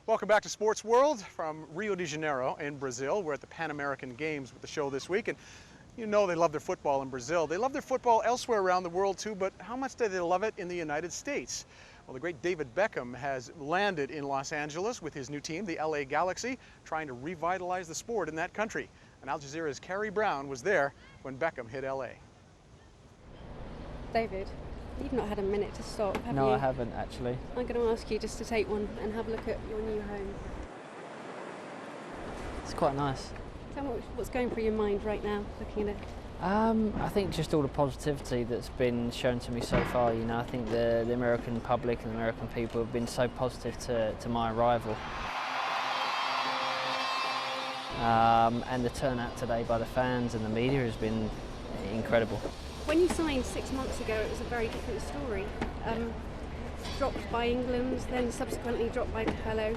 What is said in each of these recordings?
Welcome back to Sportsworld from Rio de Janeiro in Brazil. We're at the Pan American Games with the show this week, and you know they love their football in Brazil. They love their football elsewhere around the world too, but how much do they love it in the United States? Well, the great David Beckham has landed in Los Angeles with his new team, the LA Galaxy, trying to revitalize the sport in that country. And Al Jazeera's Carrie was there when Beckham hit LA. David, you've not had a minute to stop, have you? No, I haven't actually. I'm going to ask you just to take one and have a look at your new home. It's quite nice. Tell me what's going through your mind right now, looking at it. I think just all the positivity that's been shown to me so far. You know, I think the American public and the American people have been so positive to my arrival. And the turnout today by the fans and the media has been incredible. When you signed 6 months ago, it was a very different story. Dropped by England, then subsequently dropped by Hello.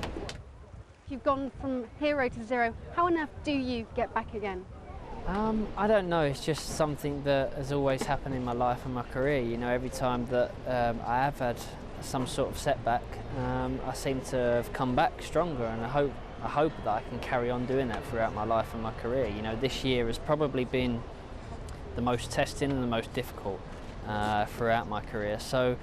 You've gone from hero to zero. How on earth do you get back again? I don't know, it's just something that has always happened in my life and my career. You know, every time that I have had some sort of setback, I seem to have come back stronger, and I hope that I can carry on doing that throughout my life and my career. You know, this year has probably been the most testing and the most difficult throughout my career. So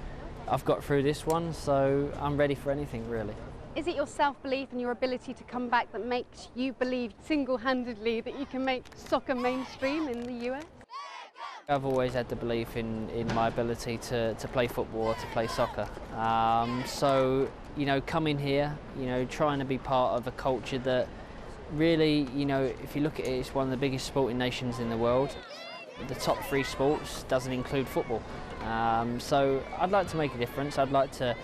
I've got through this one, so I'm ready for anything really. Is it your self-belief and your ability to come back that makes you believe single-handedly that you can make soccer mainstream in the US? I've always had the belief in my ability to play football or to play soccer. So, you know, coming here, you know, trying to be part of a culture that really, you know, if you look at it, it's one of the biggest sporting nations in the world. The top 3 sports doesn't include football. So I'd like to make a difference. I'd like to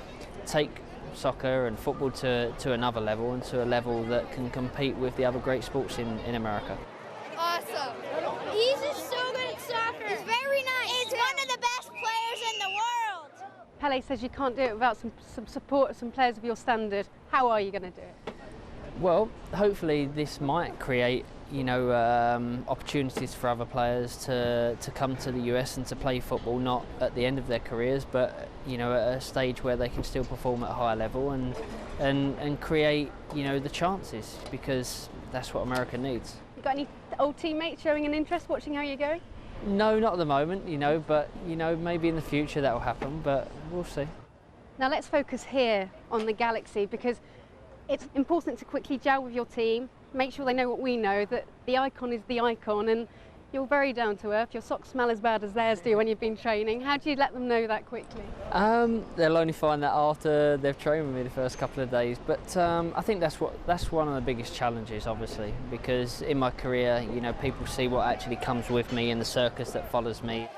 take soccer and football to another level, and to a level that can compete with the other great sports in America. Awesome. He's just so good at soccer. He's very nice. He's one of the best players in the world. Pele says you can't do it without some support, some players of your standard. How are you going to do it? Well, hopefully this might create, you know, opportunities for other players to come to the US and to play football, not at the end of their careers, but, you know, at a stage where they can still perform at a high level and create, you know, the chances, because that's what America needs. You got any old teammates showing an interest, watching how you're going? No, not at the moment, you know, but, you know, maybe in the future that will happen, but we'll see. Now let's focus here on the Galaxy, because it's important to quickly gel with your team, make sure they know what we know, that the icon is the icon, and you're very down to earth. Your socks smell as bad as theirs do when you've been training. How do you let them know that quickly? They'll only find that after they've trained with me the first couple of days, but I think that's one of the biggest challenges, obviously, because in my career, you know, people see what actually comes with me and the circus that follows me.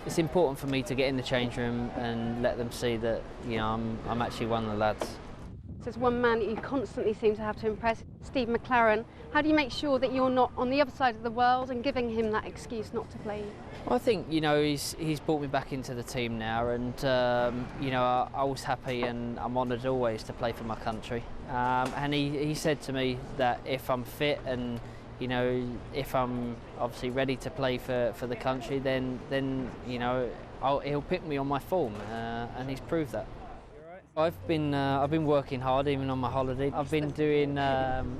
It's important for me to get in the change room and let them see that, you know, I'm actually one of the lads. There's one man that you constantly seem to have to impress, Steve McLaren. How do you make sure that you're not on the other side of the world and giving him that excuse not to play you? Well, I think, you know, he's brought me back into the team now, and you know, I was happy and I'm honoured always to play for my country. And he said to me that if I'm fit and, you know, if I'm obviously ready to play for the country, then you know, he'll pick me on my form, and he's proved that. I've been working hard even on my holiday. I've been doing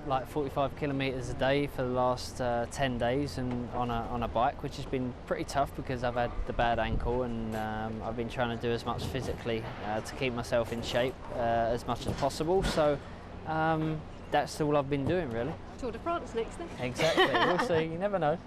like 45 kilometres a day for the last 10 days, and on a bike, which has been pretty tough because I've had the bad ankle, and I've been trying to do as much physically to keep myself in shape as much as possible. So that's all I've been doing, really. Tour de France next then. Exactly, we'll see, you never know.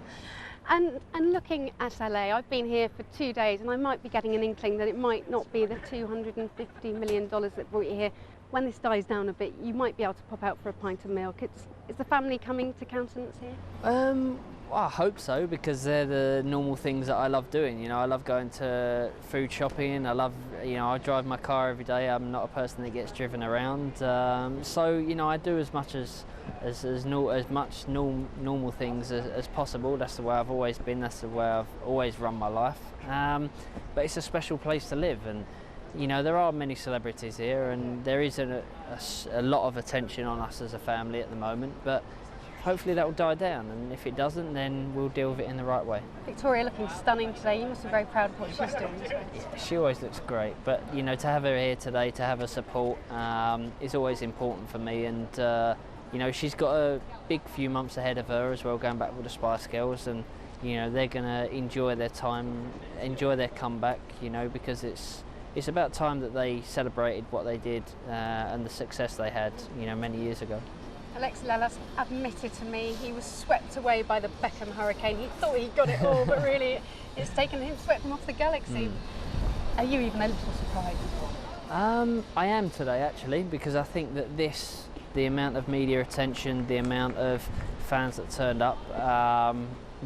And looking at LA, I've been here for 2 days, and I might be getting an inkling that it might not be the $250 million that brought you here. When this dies down a bit, you might be able to pop out for a pint of milk. Is the family coming to countenance here? Well, I hope so, because they're the normal things that I love doing. You know, I love going to food shopping. I love, you know, I drive my car every day. I'm not a person that gets driven around. So, you know, I do as much normal things as possible. That's the way I've always been. That's the way I've always run my life. But it's a special place to live, and you know, there are many celebrities here, and there is a lot of attention on us as a family at the moment. But hopefully that will die down, and if it doesn't, then we'll deal with it in the right way. Victoria looking stunning today. You must be very proud of what she's doing. Yeah, she always looks great, but you know, to have her here today, to have her support, is always important for me. And you know, she's got a big few months ahead of her as well, going back with the Spice Girls, and you know, they're going to enjoy their time, enjoy their comeback. You know, because it's about time that they celebrated what they did and the success they had, you know, many years ago. Alexi Lalas admitted to me he was swept away by the Beckham hurricane. He thought he got it all, but really it's taken him, swept him off the Galaxy. Are you even a little surprised? I am today, actually, because I think that the amount of media attention, the amount of fans that turned up,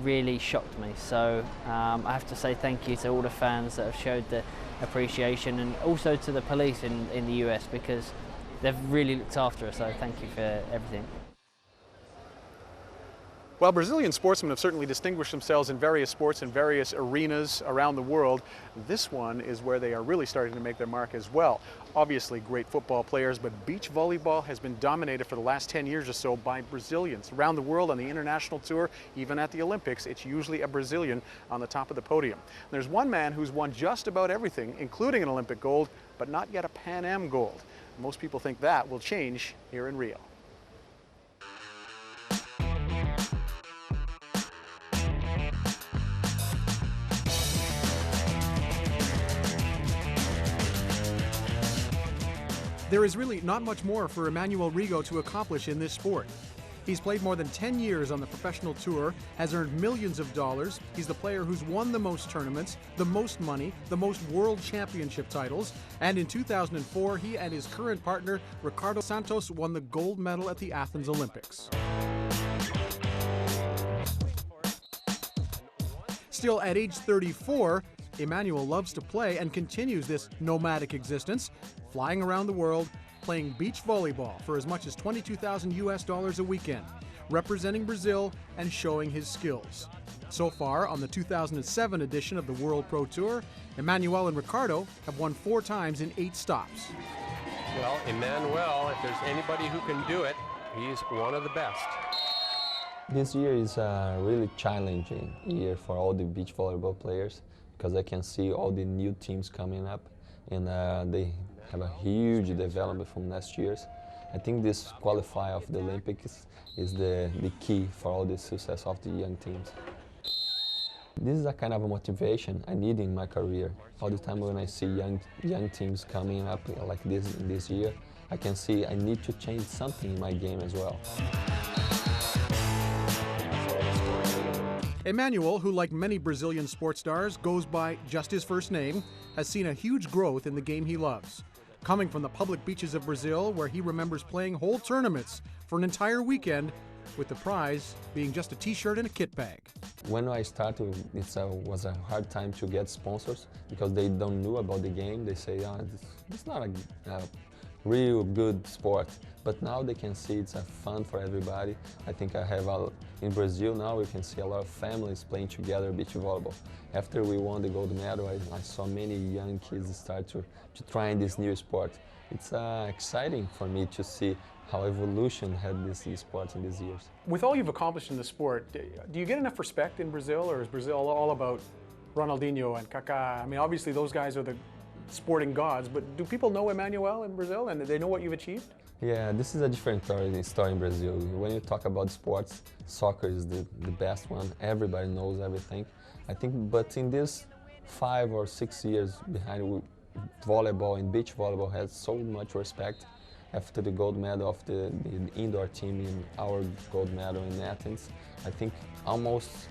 really shocked me. So I have to say thank you to all the fans that have showed the appreciation, and also to the police in the US, because they've really looked after us, so thank you for everything. Well, Brazilian sportsmen have certainly distinguished themselves in various sports in various arenas around the world. This one is where they are really starting to make their mark as well. Obviously great football players, but beach volleyball has been dominated for the last 10 years or so by Brazilians. Around the world on the international tour, even at the Olympics, it's usually a Brazilian on the top of the podium. There's one man who's won just about everything, including an Olympic gold, but not yet a Pan Am gold. Most people think that will change here in Rio. There is really not much more for Emmanuel Rigo to accomplish in this sport. He's played more than 10 years on the professional tour, has earned millions of dollars. He's the player who's won the most tournaments, the most money, the most world championship titles. And in 2004, he and his current partner, Ricardo Santos, won the gold medal at the Athens Olympics. Still at age 34, Emmanuel loves to play and continues this nomadic existence, flying around the world, playing beach volleyball for as much as $22,000 a weekend, representing Brazil and showing his skills. So far, on the 2007 edition of the World Pro Tour, Emmanuel and Ricardo have won 4 times in 8 stops. Well, Emmanuel, if there's anybody who can do it, he's one of the best. This year is a really challenging year for all the beach volleyball players, because I can see all the new teams coming up, and they have a huge development from last year's. I think this qualifier of the Olympics is the key for all the success of the young teams. This is a kind of a motivation I need in my career. All the time when I see young teams coming up like this year, I can see I need to change something in my game as well. Emmanuel, who like many Brazilian sports stars goes by just his first name, has seen a huge growth in the game he loves. Coming from the public beaches of Brazil, where he remembers playing whole tournaments for an entire weekend, with the prize being just a t-shirt and a kit bag. When I started, it was a hard time to get sponsors, because they don't know about the game. They say, oh, it's not a real good sport. But now they can see it's a fun for everybody. I think in Brazil now we can see a lot of families playing together beach volleyball. After we won the gold medal, I saw many young kids start to try this new sport. It's exciting for me to see how evolution had this sport in these years. With all you've accomplished in the sport, do you get enough respect in Brazil, or is Brazil all about Ronaldinho and Kaká? I mean, obviously those guys are the sporting gods, but do people know Emmanuel in Brazil, and do they know what you've achieved? Yeah, this is a different story in Brazil. When you talk about sports, soccer is the best one. Everybody knows everything. I think, but in these 5 or 6 years behind, volleyball and beach volleyball has so much respect. After the gold medal of the indoor team and our gold medal in Athens, I think almost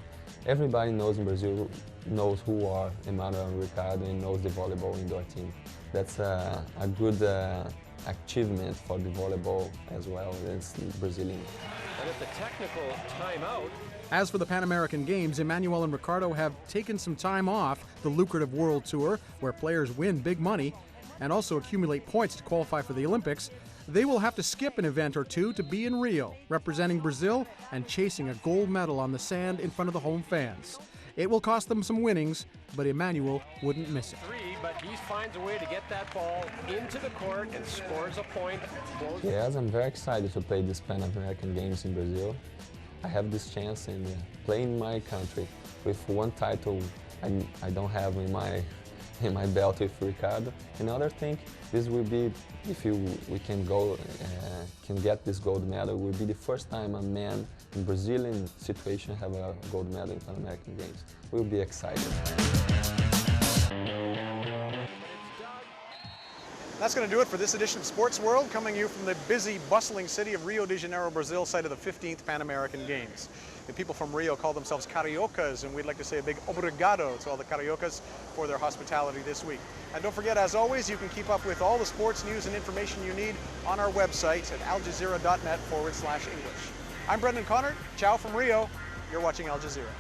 everybody knows in Brazil knows who are Emmanuel and Ricardo and knows the volleyball indoor team. That's a good achievement for the volleyball as well as Brazilian. And at the technical timeout. As for the Pan American Games, Emmanuel and Ricardo have taken some time off the lucrative World Tour, where players win big money and also accumulate points to qualify for the Olympics. They will have to skip an event or two to be in Rio, representing Brazil and chasing a gold medal on the sand in front of the home fans. It will cost them some winnings, but Emmanuel wouldn't miss it. But he finds a way to get that ball into the court and scores a point. Yes, I'm very excited to play this Pan American Games in Brazil. I have this chance in playing in my country with one title I don't have in my belt with Ricardo. Another thing, this will be, if we can get this gold medal, will be the first time a man in Brazilian situation have a gold medal in Pan American Games. We'll be excited. That's going to do it for this edition of Sports World, coming to you from the busy, bustling city of Rio de Janeiro, Brazil, site of the 15th Pan American Games. The people from Rio call themselves Cariocas, and we'd like to say a big obrigado to all the Cariocas for their hospitality this week. And don't forget, as always, you can keep up with all the sports news and information you need on our website at aljazeera.net/English. I'm Brendan Connor. Ciao from Rio. You're watching Al Jazeera.